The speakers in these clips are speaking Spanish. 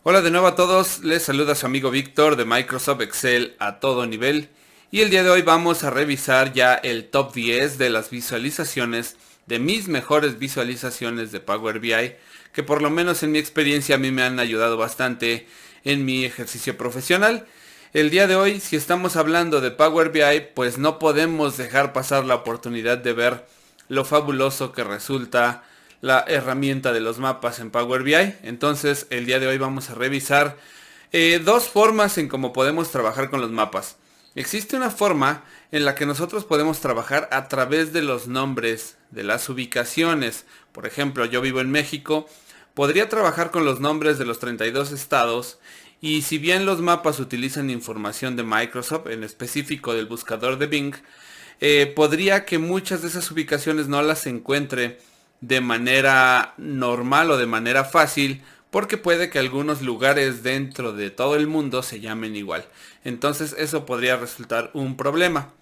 Hola de nuevo a todos, les saluda su amigo Víctor de Microsoft Excel a todo nivel y el día de hoy vamos a revisar ya el top 10 de las visualizaciones, de mis mejores visualizaciones de Power BI, que por lo menos en mi experiencia a mí me han ayudado bastante en mi ejercicio profesional. El día de hoy, si estamos hablando de Power BI, pues no podemos dejar pasar la oportunidad de ver lo fabuloso que resulta la herramienta de los mapas en Power BI. Entonces el día de hoy vamos a revisar dos formas en cómo podemos trabajar con los mapas. Existe una forma en la que nosotros podemos trabajar a través de los nombres de las ubicaciones. Por ejemplo, yo vivo en México, podría trabajar con los nombres de los 32 estados y si bien los mapas utilizan información de Microsoft, en específico del buscador de Bing, podría que muchas de esas ubicaciones no las encuentre de manera normal o de manera fácil, porque puede que algunos lugares dentro de todo el mundo se llamen igual. Entonces eso podría resultar un problema.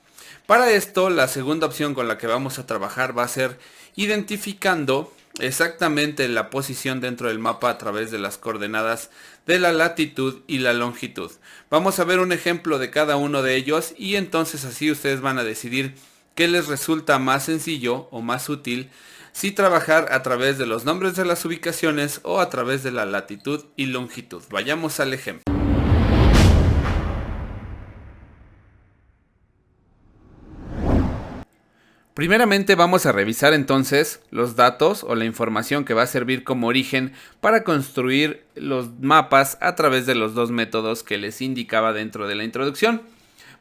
Para esto, la segunda opción con la que vamos a trabajar va a ser identificando exactamente la posición dentro del mapa a través de las coordenadas de la latitud y la longitud. Vamos a ver un ejemplo de cada uno de ellos y entonces así ustedes van a decidir qué les resulta más sencillo o más útil, si trabajar a través de los nombres de las ubicaciones o a través de la latitud y longitud. Vayamos al ejemplo. Primeramente vamos a revisar entonces los datos o la información que va a servir como origen para construir los mapas a través de los dos métodos que les indicaba dentro de la introducción.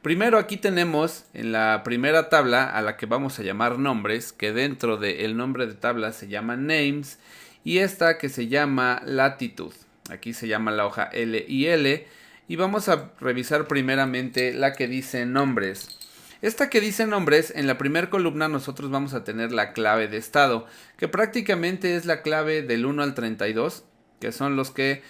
Primero aquí tenemos en la primera tabla a la que vamos a llamar nombres, que dentro del nombre de tabla se llama names, y esta que se llama latitud. Aquí se llama la hoja L y L y vamos a revisar primeramente la que dice nombres. Esta que dice nombres, en la primera columna nosotros vamos a tener la clave de estado, que prácticamente es la clave del 1 al 32, que son los que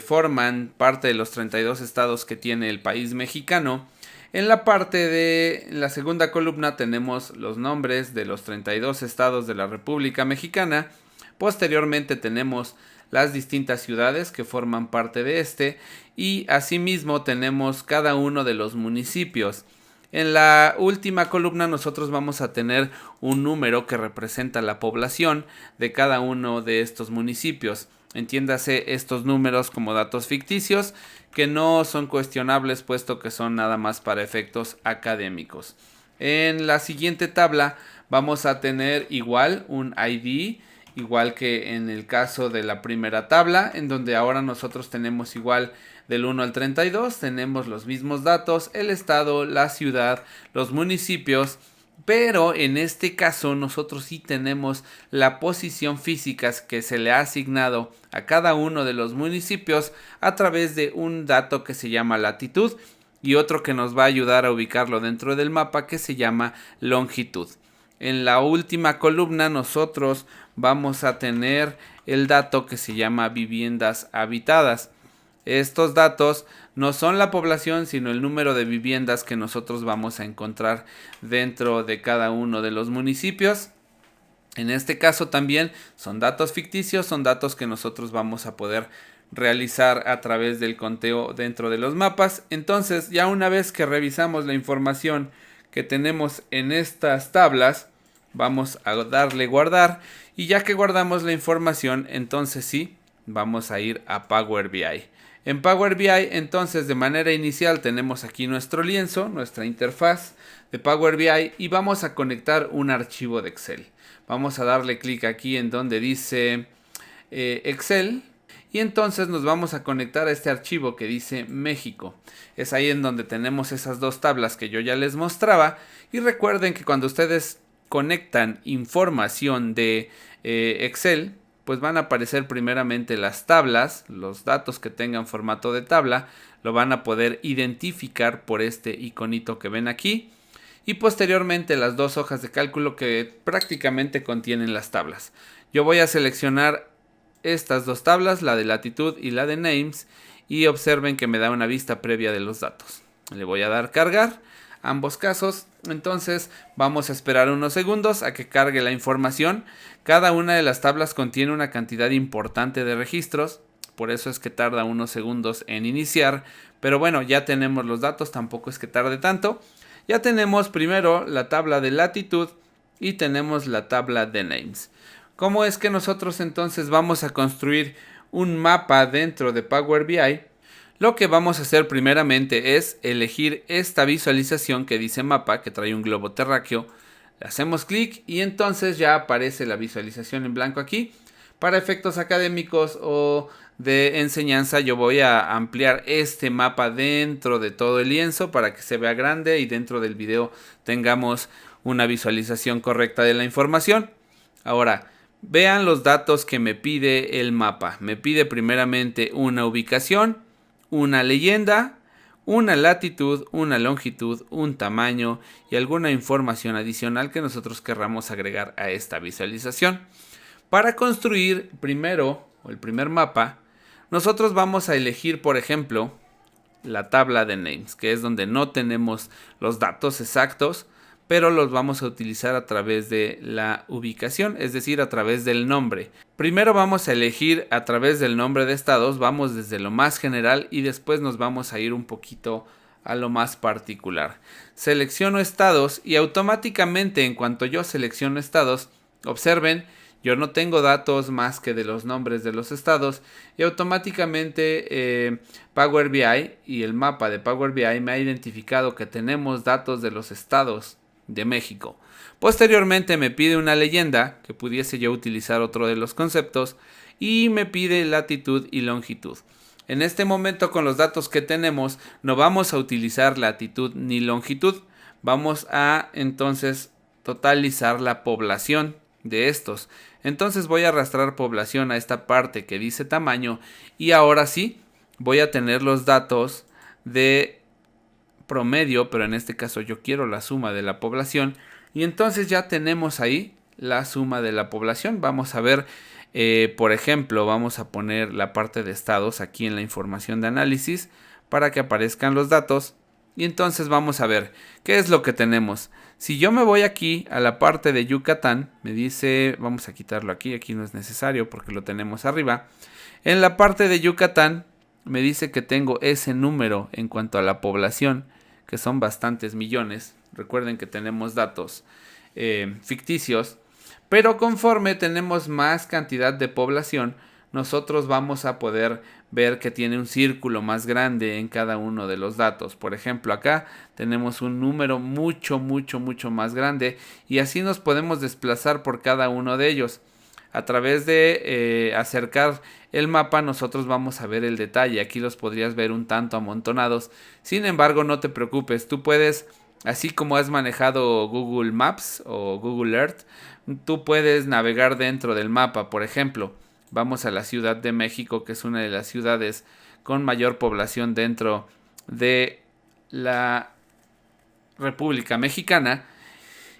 forman parte de los 32 estados que tiene el país mexicano. En la parte de la segunda columna tenemos los nombres de los 32 estados de la República Mexicana. Posteriormente tenemos las distintas ciudades que forman parte de este y asimismo tenemos cada uno de los municipios. En la última columna nosotros vamos a tener un número que representa la población de cada uno de estos municipios. Entiéndase estos números como datos ficticios que no son cuestionables puesto que son nada más para efectos académicos. En la siguiente tabla vamos a tener igual un ID, igual que en el caso de la primera tabla, en donde ahora nosotros tenemos igual del 1 al 32, tenemos los mismos datos, el estado, la ciudad, los municipios, pero en este caso nosotros sí tenemos la posición física que se le ha asignado a cada uno de los municipios a través de un dato que se llama latitud y otro que nos va a ayudar a ubicarlo dentro del mapa que se llama longitud. En la última columna nosotros vamos a tener el dato que se llama viviendas habitadas. Estos datos no son la población, sino el número de viviendas que nosotros vamos a encontrar dentro de cada uno de los municipios. En este caso también son datos ficticios, son datos que nosotros vamos a poder realizar a través del conteo dentro de los mapas. Entonces, ya una vez que revisamos la información que tenemos en estas tablas, vamos a darle guardar y ya que guardamos la información, entonces sí, vamos a ir a Power BI. En Power BI, entonces, de manera inicial tenemos aquí nuestro lienzo, nuestra interfaz de Power BI y vamos a conectar un archivo de Excel. Vamos a darle clic aquí en donde dice Excel y entonces nos vamos a conectar a este archivo que dice México. Es ahí en donde tenemos esas dos tablas que yo ya les mostraba y recuerden que cuando ustedes conectan información de Excel, pues van a aparecer primeramente las tablas, los datos que tengan formato de tabla, lo van a poder identificar por este iconito que ven aquí y posteriormente las dos hojas de cálculo que prácticamente contienen las tablas. Yo voy a seleccionar estas dos tablas, la de latitud y la de names, y observen que me da una vista previa de los datos. Le voy a dar cargar ambos casos. Entonces vamos a esperar unos segundos a que cargue la información. Cada una de las tablas contiene una cantidad importante de registros, por eso es que tarda unos segundos en iniciar. Pero bueno, ya tenemos los datos, tampoco es que tarde tanto. Ya tenemos primero la tabla de latitud y tenemos la tabla de names. ¿Cómo es que nosotros entonces vamos a construir un mapa dentro de Power BI? Lo que vamos a hacer primeramente es elegir esta visualización que dice mapa, que trae un globo terráqueo. Le hacemos clic y entonces ya aparece la visualización en blanco aquí. Para efectos académicos o de enseñanza, yo voy a ampliar este mapa dentro de todo el lienzo para que se vea grande y dentro del video tengamos una visualización correcta de la información. Ahora, vean los datos que me pide el mapa. Me pide primeramente una ubicación, una leyenda, una latitud, una longitud, un tamaño y alguna información adicional que nosotros querramos agregar a esta visualización. Para construir primero, o el primer mapa, nosotros vamos a elegir, por ejemplo, la tabla de names, que es donde no tenemos los datos exactos, pero los vamos a utilizar a través de la ubicación, es decir, a través del nombre. Primero vamos a elegir a través del nombre de estados, vamos desde lo más general y después nos vamos a ir un poquito a lo más particular. Selecciono estados y automáticamente en cuanto yo selecciono estados, observen, yo no tengo datos más que de los nombres de los estados y automáticamente Power BI y el mapa de Power BI me ha identificado que tenemos datos de los estados de México. Posteriormente me pide una leyenda, que pudiese yo utilizar otro de los conceptos, y me pide latitud y longitud. En este momento, con los datos que tenemos, no vamos a utilizar latitud ni longitud. Vamos a entonces totalizar la población de estos. Entonces voy a arrastrar población a esta parte que dice tamaño y ahora sí voy a tener los datos de promedio, pero en este caso yo quiero la suma de la población y entonces ya tenemos ahí la suma de la población. Vamos a ver, por ejemplo, vamos a poner la parte de estados aquí en la información de análisis para que aparezcan los datos y entonces vamos a ver qué es lo que tenemos. Si yo me voy aquí a la parte de Yucatán, me dice, vamos a quitarlo aquí, aquí no es necesario porque lo tenemos arriba. En la parte de Yucatán me dice que tengo ese número en cuanto a la población, que son bastantes millones. Recuerden que tenemos datos ficticios, pero conforme tenemos más cantidad de población, nosotros vamos a poder ver que tiene un círculo más grande en cada uno de los datos. Por ejemplo, acá tenemos un número mucho más grande y así nos podemos desplazar por cada uno de ellos. A través de acercar el mapa nosotros vamos a ver el detalle. Aquí los podrías ver un tanto amontonados. Sin embargo, no te preocupes. Tú puedes, así como has manejado Google Maps o Google Earth, tú puedes navegar dentro del mapa. Por ejemplo, vamos a la Ciudad de México, que es una de las ciudades con mayor población dentro de la República Mexicana.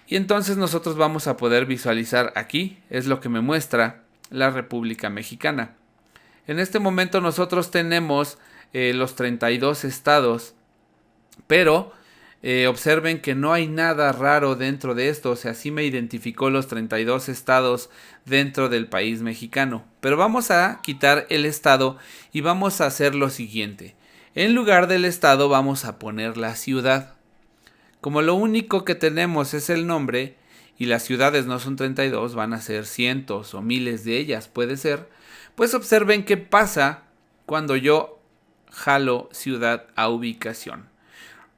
Y entonces nosotros vamos a poder visualizar aquí, es lo que me muestra la República Mexicana. En este momento nosotros tenemos los 32 estados, pero observen que no hay nada raro dentro de esto, o sea, sí me identificó los 32 estados dentro del país mexicano. Pero vamos a quitar el estado y vamos a hacer lo siguiente. En lugar del estado vamos a poner la ciudad. Como lo único que tenemos es el nombre y las ciudades no son 32, van a ser cientos o miles de ellas, puede ser, pues observen qué pasa cuando yo jalo ciudad a ubicación.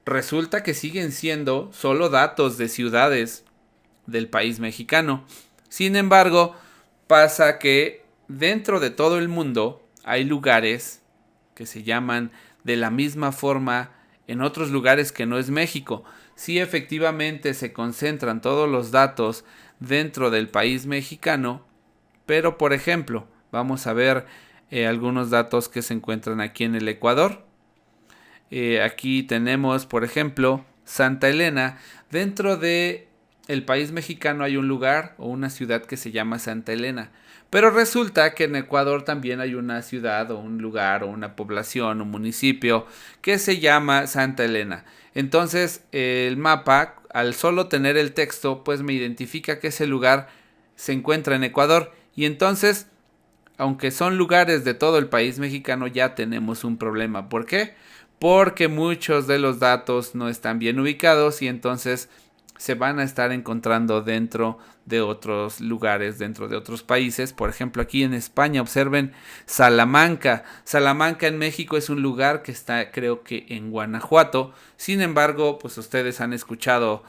Resulta que siguen siendo solo datos de ciudades del país mexicano. Sin embargo, pasa que dentro de todo el mundo hay lugares que se llaman de la misma forma en otros lugares que no es México. Sí, efectivamente se concentran todos los datos dentro del país mexicano, pero por ejemplo, vamos a ver algunos datos que se encuentran aquí en el Ecuador. Aquí tenemos, por ejemplo, Santa Elena. Dentro de el país mexicano hay un lugar o una ciudad que se llama Santa Elena. Pero resulta que en Ecuador también hay una ciudad o un lugar o una población o municipio que se llama Santa Elena. Entonces el mapa, al solo tener el texto, pues me identifica que ese lugar se encuentra en Ecuador. Y entonces aunque son lugares de todo el país mexicano, ya tenemos un problema. ¿Por qué? Porque muchos de los datos no están bien ubicados y entonces se van a estar encontrando dentro de otros lugares, dentro de otros países. Por ejemplo, aquí en España, observen Salamanca. Salamanca en México es un lugar que está, creo que en Guanajuato. Sin embargo, pues ustedes han escuchado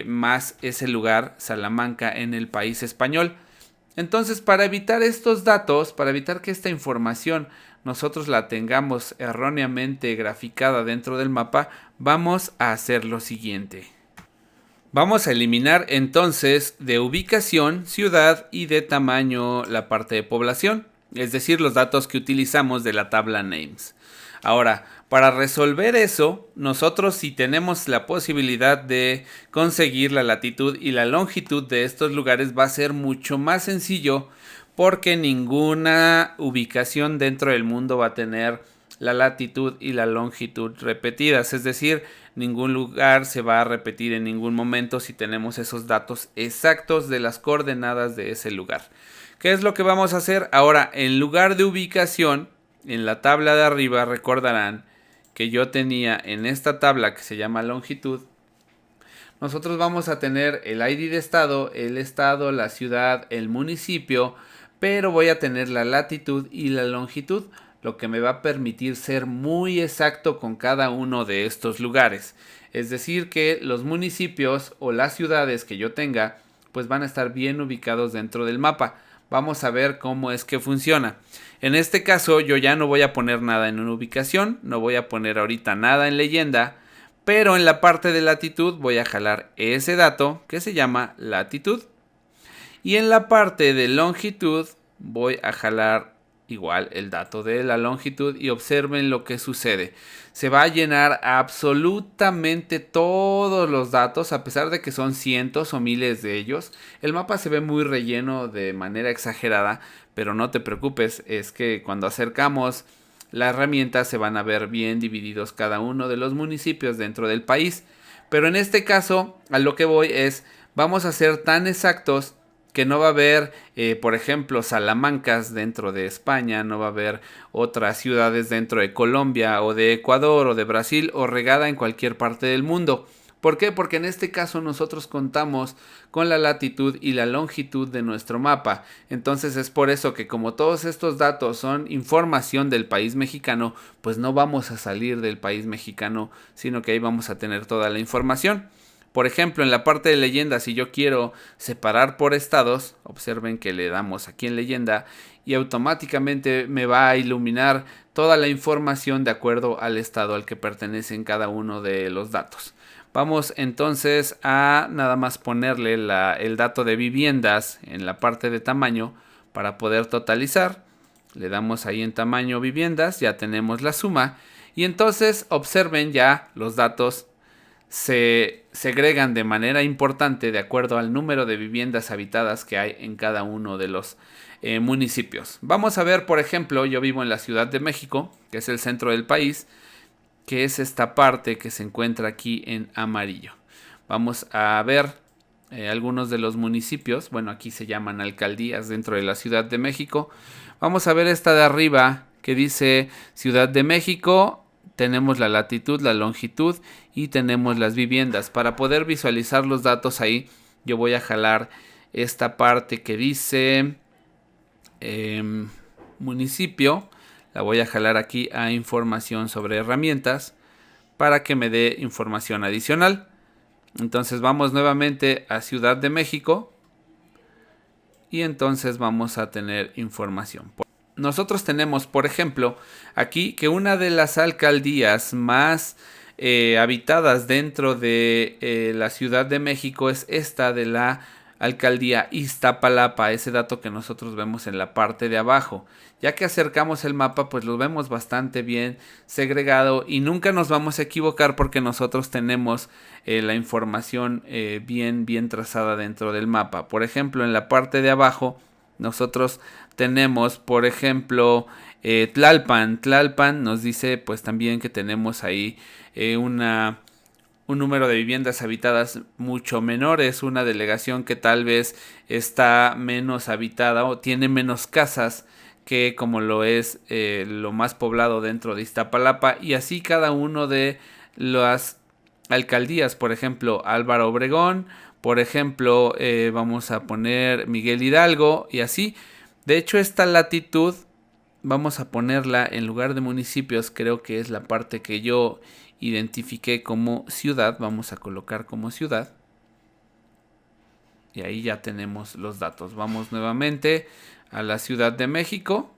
más ese lugar, Salamanca, en el país español. Entonces, para evitar estos datos, para evitar que esta información nosotros la tengamos erróneamente graficada dentro del mapa, vamos a hacer lo siguiente. Vamos a eliminar entonces de ubicación, ciudad y de tamaño la parte de población, es decir, los datos que utilizamos de la tabla names. Ahora, para resolver eso, nosotros si tenemos la posibilidad de conseguir la latitud y la longitud de estos lugares va a ser mucho más sencillo porque ninguna ubicación dentro del mundo va a tener la latitud y la longitud repetidas, es decir, ningún lugar se va a repetir en ningún momento si tenemos esos datos exactos de las coordenadas de ese lugar. ¿Qué es lo que vamos a hacer? Ahora, en lugar de ubicación, en la tabla de arriba recordarán que yo tenía en esta tabla que se llama longitud, nosotros vamos a tener el ID de estado, la ciudad, el municipio, pero voy a tener la latitud y la longitud, lo que me va a permitir ser muy exacto con cada uno de estos lugares. Es decir, que los municipios o las ciudades que yo tenga, pues van a estar bien ubicados dentro del mapa. Vamos a ver cómo es que funciona. En este caso yo ya no voy a poner nada en una ubicación, no voy a poner ahorita nada en leyenda, pero en la parte de latitud voy a jalar ese dato que se llama latitud. Y en la parte de longitud voy a jalar igual el dato de la longitud y observen lo que sucede. Se va a llenar absolutamente todos los datos, a pesar de que son cientos o miles de ellos. El mapa se ve muy relleno de manera exagerada, pero no te preocupes, es que cuando acercamos la herramienta se van a ver bien divididos cada uno de los municipios dentro del país. Pero en este caso, a lo que voy es, vamos a ser tan exactos que no va a haber, por ejemplo, Salamancas dentro de España, no va a haber otras ciudades dentro de Colombia o de Ecuador o de Brasil o regada en cualquier parte del mundo. ¿Por qué? Porque en este caso nosotros contamos con la latitud y la longitud de nuestro mapa. Entonces es por eso que como todos estos datos son información del país mexicano, pues no vamos a salir del país mexicano, sino que ahí vamos a tener toda la información. Por ejemplo, en la parte de leyenda, si yo quiero separar por estados, observen que le damos aquí en leyenda y automáticamente me va a iluminar toda la información de acuerdo al estado al que pertenecen cada uno de los datos. Vamos entonces a nada más ponerle el dato de viviendas en la parte de tamaño para poder totalizar. Le damos ahí en tamaño viviendas, ya tenemos la suma y entonces observen ya los datos se segregan de manera importante de acuerdo al número de viviendas habitadas que hay en cada uno de los municipios. Vamos a ver, por ejemplo, yo vivo en la Ciudad de México, que es el centro del país, que es esta parte que se encuentra aquí en amarillo. Vamos a ver algunos de los municipios, bueno, aquí se llaman alcaldías dentro de la Ciudad de México. Vamos a ver esta de arriba que dice Ciudad de México. Tenemos la latitud, la longitud y tenemos las viviendas. Para poder visualizar los datos ahí, yo voy a jalar esta parte que dice municipio. La voy a jalar aquí a información sobre herramientas para que me dé información adicional. Entonces vamos nuevamente a Ciudad de México y entonces vamos a tener información. Nosotros tenemos, por ejemplo, aquí que una de las alcaldías más habitadas dentro de la Ciudad de México es esta de la alcaldía Iztapalapa, ese dato que nosotros vemos en la parte de abajo. Ya que acercamos el mapa, pues lo vemos bastante bien segregado y nunca nos vamos a equivocar porque nosotros tenemos la información bien trazada dentro del mapa. Por ejemplo, en la parte de abajo nosotros tenemos, por ejemplo, Tlalpan. Tlalpan nos dice pues también que tenemos ahí un número de viviendas habitadas mucho menor. Es una delegación que tal vez está menos habitada o tiene menos casas que como lo es lo más poblado dentro de Iztapalapa, y así cada uno de las alcaldías. Por ejemplo, Álvaro Obregón, por ejemplo, vamos a poner Miguel Hidalgo y así. De hecho, esta latitud vamos a ponerla en lugar de municipios, creo que es la parte que yo identifiqué como ciudad. Vamos a colocar como ciudad. Y ahí ya tenemos los datos. Vamos nuevamente a la Ciudad de México.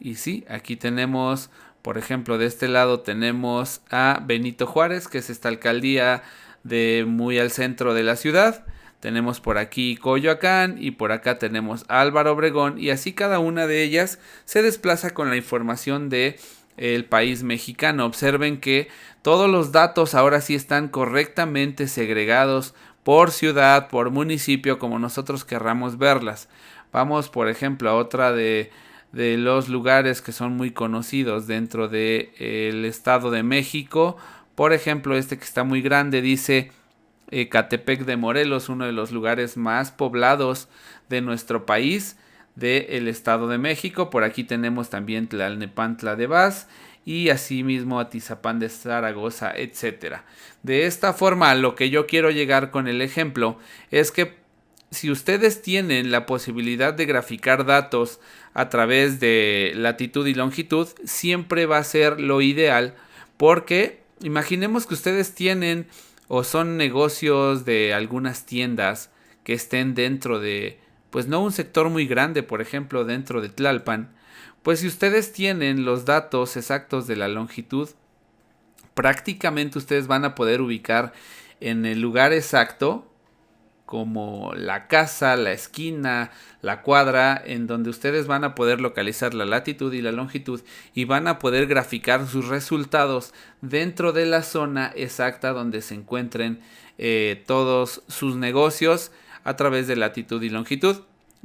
Y sí, aquí tenemos, por ejemplo, de este lado tenemos a Benito Juárez, que es esta alcaldía de muy al centro de la ciudad. Tenemos por aquí Coyoacán y por acá tenemos Álvaro Obregón, y así cada una de ellas se desplaza con la información de el país mexicano. Observen que todos los datos ahora sí están correctamente segregados por ciudad, por municipio, como nosotros querramos verlas. Vamos, por ejemplo, a otra de los lugares que son muy conocidos dentro del Estado de México. Por ejemplo, este que está muy grande dice Ecatepec de Morelos, uno de los lugares más poblados de nuestro país, del Estado de México. Por aquí tenemos también Tlalnepantla de Vaz y asimismo Atizapán de Zaragoza, etcétera. De esta forma, lo que yo quiero llegar con el ejemplo es que si ustedes tienen la posibilidad de graficar datos a través de latitud y longitud, siempre va a ser lo ideal, porque imaginemos que ustedes tienen o son negocios de algunas tiendas que estén dentro de, pues no un sector muy grande, por ejemplo dentro de Tlalpan. Pues si ustedes tienen los datos exactos de la longitud, prácticamente ustedes van a poder ubicar en el lugar exacto como la casa, la esquina, la cuadra, en donde ustedes van a poder localizar la latitud y la longitud y van a poder graficar sus resultados dentro de la zona exacta donde se encuentren todos sus negocios a través de latitud y longitud.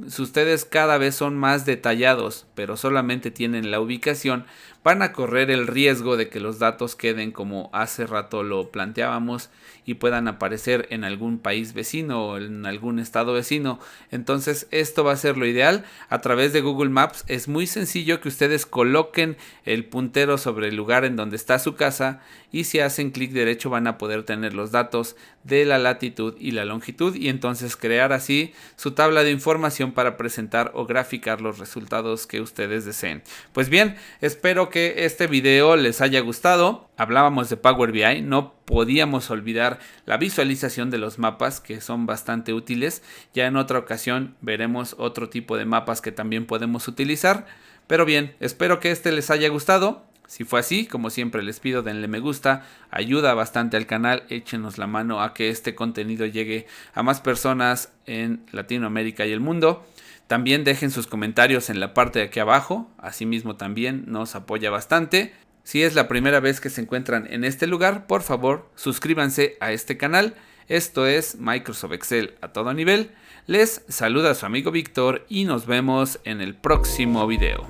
Si ustedes cada vez son más detallados, pero solamente tienen la ubicación, van a correr el riesgo de que los datos queden como hace rato lo planteábamos y puedan aparecer en algún país vecino o en algún estado vecino. Entonces esto va a ser lo ideal. A través de Google Maps es muy sencillo que ustedes coloquen el puntero sobre el lugar en donde está su casa, y si hacen clic derecho van a poder tener los datos de la latitud y la longitud, y entonces crear así su tabla de información para presentar o graficar los resultados que ustedes deseen. Pues bien, espero que este video les haya gustado. Hablábamos de Power BI, no podíamos olvidar la visualización de los mapas, que son bastante útiles. Ya en otra ocasión veremos otro tipo de mapas que también podemos utilizar. Pero bien, espero que este les haya gustado. Si fue así, como siempre les pido, denle me gusta, ayuda bastante al canal, échenos la mano a que este contenido llegue a más personas en Latinoamérica y el mundo. También dejen sus comentarios en la parte de aquí abajo, asimismo también nos apoya bastante. Si es la primera vez que se encuentran en este lugar, por favor suscríbanse a este canal. Esto es Microsoft Excel a todo nivel. Les saluda su amigo Víctor y nos vemos en el próximo video.